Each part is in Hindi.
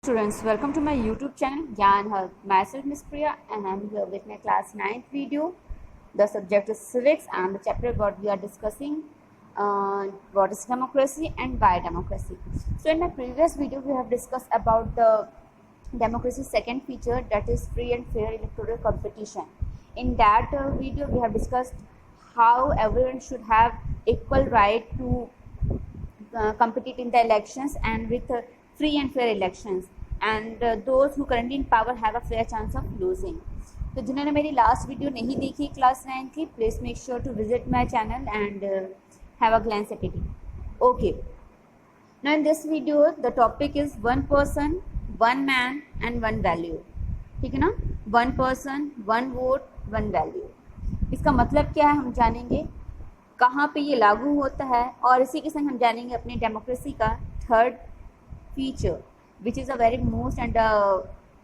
Students, welcome to my YouTube channel Gyan Hub. Myself Miss Priya and I'm here with my class 9th video. The subject is civics and the chapter what we are discussing what is democracy and why democracy. So in my previous video we have discussed about the democracy's second feature, that is free and fair electoral competition. In that video we have discussed how everyone should have equal right to compete in the elections and with free and fair elections, and those who currently in power have a fair chance of losing. तो जिन्होंने मेरी लास्ट वीडियो नहीं देखी क्लास 9 की, please make sure to visit my channel and have a glance at it. Okay, now in this video the topic is one person one man and one value. ठीक है ना, one person one vote one value. इसका मतलब क्या है हम जानेंगे, कहाँ पे ये लागू होता है, और इसी के संग हम जानेंगे अपनी डेमोक्रेसी का third feature, which is a very most and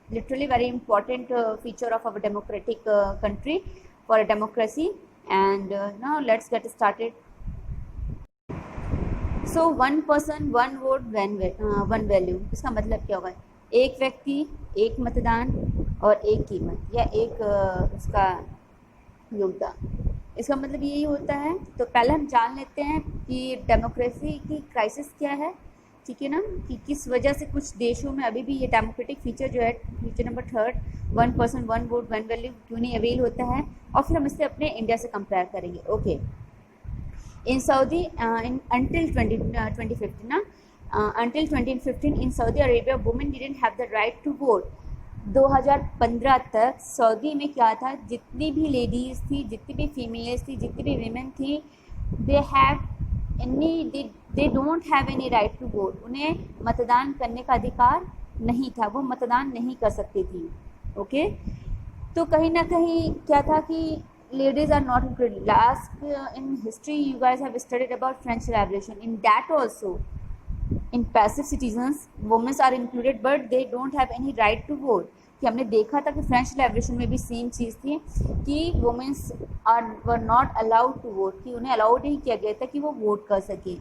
literally very important feature of our democratic country for a democracy. And now let's get started. So one person one vote one value. इसका मतलब क्या होगा, एक व्यक्ति एक मतदान और एक कीमत या एक उसका योगदान. इसका मतलब यही होता है. तो पहले हम जान लेते हैं कि डेमोक्रेसी की क्राइसिस क्या है. ठीक है ना, कि किस वजह से कुछ देशों में अभी भी ये डेमोक्रेटिक फीचर जो है, feature number third, one person one vote one value, क्यों नहीं अवेल होता है, और फिर हम इससे अपने इंडिया से कंपेयर करेंगे. Okay, in Saudi in until 2015 ना, until 2015 in Saudi Arabia women didn't have the right to vote. 2015 तक सऊदी में क्या था, जितनी भी लेडीज़ थी, जितनी भी फीमेल्स थी, जितनी भी वीमेन थी, they don't have any right to vote. उन्हें मतदान करने का अधिकार नहीं था, वो मतदान नहीं कर सकती थी. ओके, तो कहीं ना कहीं क्या था कि ladies are not included. Last in history you guys have studied about French revolution. In that also in passive citizens womens are included but they don't have any right to vote. कि हमने देखा था कि फ्रेंच रेवोल्यूशन में भी सेम चीज़ थी कि womens were not allowed to vote, कि उन्हें अलाउड नहीं किया गया था कि वो वोट कर सके.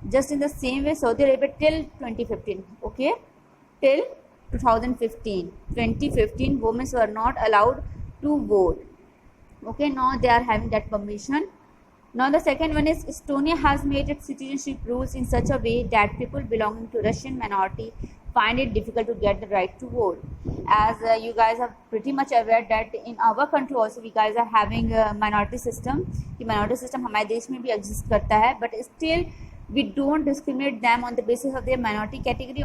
Just in the same way Saudi Arabia till 2015, okay, till 2015 womens were not allowed to vote. Okay, now they are having that permission. Now the second one is Estonia has made its citizenship rules in such a way that people belonging to Russian minority find it difficult to get the right to vote. As you guys are pretty much aware that in our country also we guys are having a minority system. कि minority system हमारे देश में भी exist करता है, but still we don't discriminate them on the basis of their minority category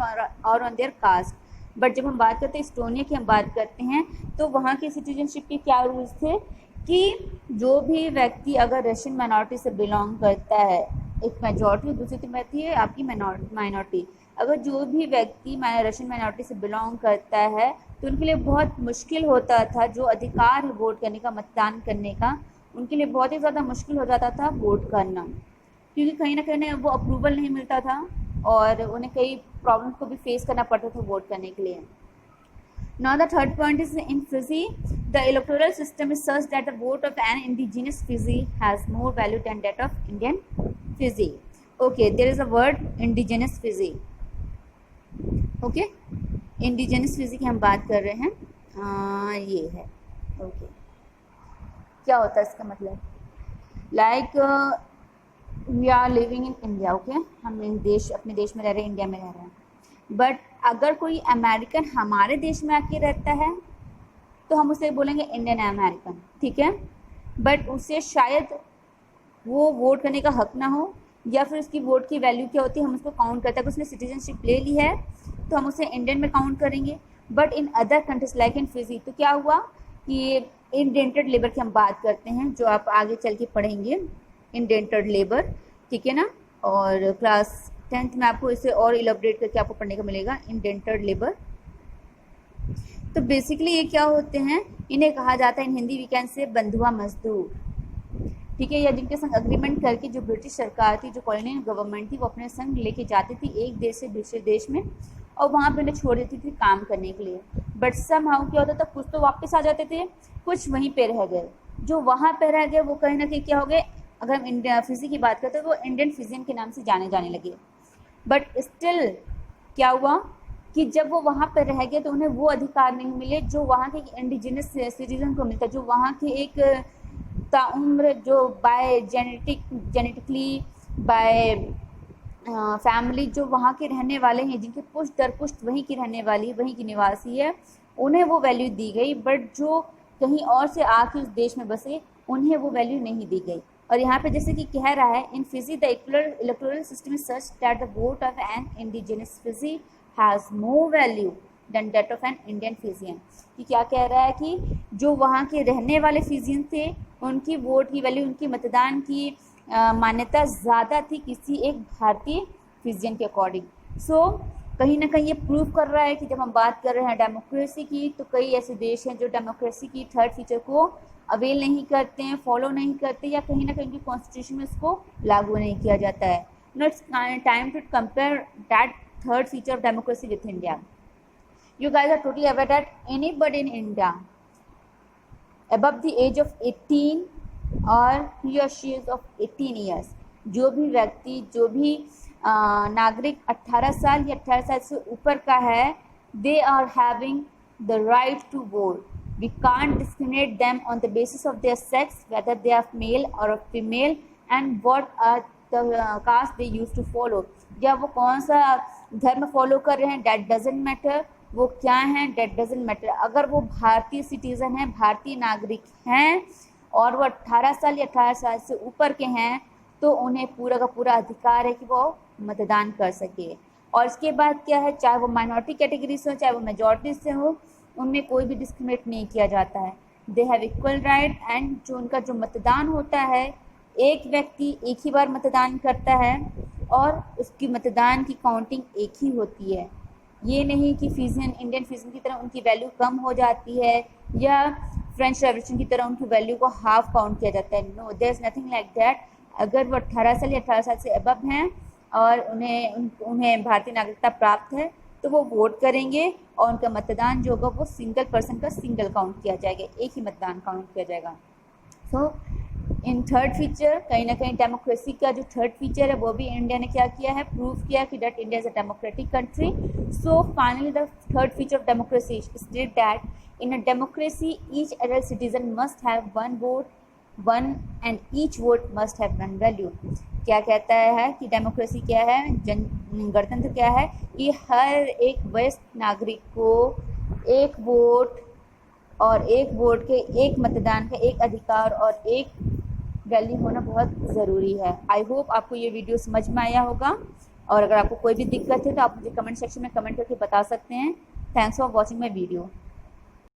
or on their caste. But जब हम बात करते हैं इस्टोनिया की, हम बात करते हैं तो वहाँ के सिटीजनशिप के क्या रूल्स थे कि जो भी व्यक्ति अगर रशियन माइनॉरिटी से बिलोंग करता है, एक मेजॉरिटी, दूसरी तो रहती है आपकी माइनॉरिटी, अगर जो भी व्यक्ति रशियन माइनॉरिटी से बिलोंग करता है तो उनके लिए बहुत मुश्किल होता था, जो अधिकार है वोट करने का, मतदान करने का, उनके लिए बहुत ही ज़्यादा मुश्किल हो जाता था वोट करना, क्योंकि कहीं ना कहीं वो अप्रूवल नहीं मिलता था और उन्हें कई प्रॉब्लम्स को भी फेस करना पड़ता था वोट करने के लिए. Now the third point is in Fiji, the electoral system is such that the vote of an indigenous Fiji has more value than that of Indian Fiji. Okay, there is a word indigenous Fiji. Okay, indigenous Fiji की हम बात कर रहे हैं. ये है. Okay, क्या होता है इसका मतलब, like we are living in India. Okay, हम अपने देश में रह रहे हैं, इंडिया में रह रहे हैं, बट अगर कोई अमेरिकन हमारे देश में आके रहता है तो हम उसे बोलेंगे इंडियन अमेरिकन. ठीक है, बट उसे शायद वो वोट करने का हक ना हो, या फिर उसकी वोट की वैल्यू क्या होती है, हम उसको काउंट करते हैं कि उसने सिटीजनशिप ले ली है तो हम उसे इंडियन में काउंट करेंगे. But in other countries like in Fiji, तो क्या हुआ कि इंडेंटेड लेबर की हम बात करते हैं, जो आप आगे चल के पढ़ेंगे, इंडेंटेड लेबर. ठीक है ना, और क्लास 10th में आपको इसे और इलेबोरेट करके आपको पढ़ने को मिलेगा, इंडेंटेड लेबर. तो बेसिकली ये क्या होते हैं, इन्हें कहा जाता है इन हिंदी वी कैन से बंधुआ मजदूर. ठीक है, या जिनके संग अग्रीमेंट करके जो ब्रिटिश सरकार थी, जो कॉलोनियल गवर्नमेंट थी, वो अपने संग लेके जाती थी एक देश से दूसरे देश में और वहाँ पे उन्हें छोड़ देती थी काम करने के लिए. बट समहाउ क्या होता था, कुछ तो वापस आ जाते थे, कुछ वहीं पे रह गए. जो वहाँ पे रह गए वो कहीं ना कहीं क्या हो गए, अगर हम इंडिया फिजी की बात करते हैं तो वो इंडियन फिजियन के नाम से जाने लगे. बट स्टिल क्या हुआ कि जब वो वहाँ पर रह गए तो उन्हें वो अधिकार नहीं मिले जो वहाँ के इंडिजिनस सिटीजन को मिलता, जो वहाँ के एक ताउम्र, जो बाय जेनेटिकली बाय फैमिली जो वहाँ के रहने वाले हैं, जिनके पुष्ट दर पुष्ट वहीं की रहने वाली, वहीं की निवासी है, उन्हें वो वैल्यू दी गई। बट जो कहीं और से आके उस देश में बसे, उन्हें वो वैल्यू नहीं दी गई। और यहाँ पे जैसे कि कह रहा है, in Fiji the electoral system is such that the vote of an indigenous Fijian has more value than that of an Indian Fijian. कि क्या कह रहा है कि जो वहाँ के रहने वाले फिजियन थे, उनकी वोट की वैल्यू, उनकी मतदान की मान्यता ज़्यादा थी किसी एक भारतीय फिजियन के अकॉर्डिंग। सो कहीं ना कहीं ये प्रूव कर रहा है कि जब हम बात कर रहे हैं डेमोक्रेसी की, तो कई ऐसे देश हैं जो डेमोक्रेसी की थर्ड फीचर को अवेल नहीं करते हैं, फॉलो नहीं करते, या कहीं ना कहीं उनकी कॉन्स्टिट्यूशन में इसको लागू नहीं किया जाता है। No, it's time to compare that third feature of democracy with India. You guys are totally aware that anybody in India above the age of 18 or he or she is of 18 years, जो भी व्यक्ति, जो भी नागरिक 18 साल या 18 साल से ऊपर का है, they are having the right to vote. We can't discriminate them on the basis of their sex, whether they are male or female, and what are the caste they used to follow. या वो कौन सा धर्म फॉलो कर रहे हैं, डेट डजेंट मैटर. वो क्या हैं, डेट डजेंट मैटर. अगर वो भारतीय सिटीज़न हैं, भारतीय नागरिक हैं, और वो 18 साल या 18 साल से ऊपर के हैं, तो उन्हें पूरा का पूरा अधिकार है कि वो मतदान कर सके. और इसके बाद क्या है, चाहे वो माइनॉरिटी कैटेगरी से हो, चाहे वो मेजॉरिटी से हो, उनमें कोई भी डिस्क्रिमिनेट नहीं किया जाता है. They have equal right. And जो उनका जो मतदान होता है, एक व्यक्ति एक ही बार मतदान करता है और उसकी मतदान की काउंटिंग एक ही होती है. ये नहीं कि फिजियन, इंडियन फिजियन की तरह उनकी वैल्यू कम हो जाती है, या फ्रेंच रेवोल्यूशन की तरह उनकी वैल्यू को हाफ काउंट किया जाता है. No, there is nothing like that. अगर वो 18 साल या 18 साल से अबव हैं और उन्हें भारतीय नागरिकता प्राप्त है, तो वो वोट करेंगे और उनका मतदान जो होगा वो सिंगल पर्सन का सिंगल काउंट किया जाएगा, एक ही मतदान काउंट किया जाएगा. सो इन थर्ड फीचर, कहीं ना कहीं डेमोक्रेसी का जो थर्ड फीचर है, वो भी इंडिया ने क्या किया है, प्रूव किया कि that India is a democratic country. So finally the third feature of democracy state that in a democracy each adult citizen must have one vote, one and each vote must have one value. क्या कहता है कि डेमोक्रेसी क्या है, गणतंत्र क्या है, कि हर एक वयस्क नागरिक को एक वोट, और एक वोट के एक मतदान का एक अधिकार और एक वैल्यू होना बहुत ज़रूरी है. आई होप आपको ये वीडियो समझ में आया होगा, और अगर आपको कोई भी दिक्कत है तो आप मुझे कमेंट सेक्शन में कमेंट करके बता सकते हैं. Thanks for watching my video.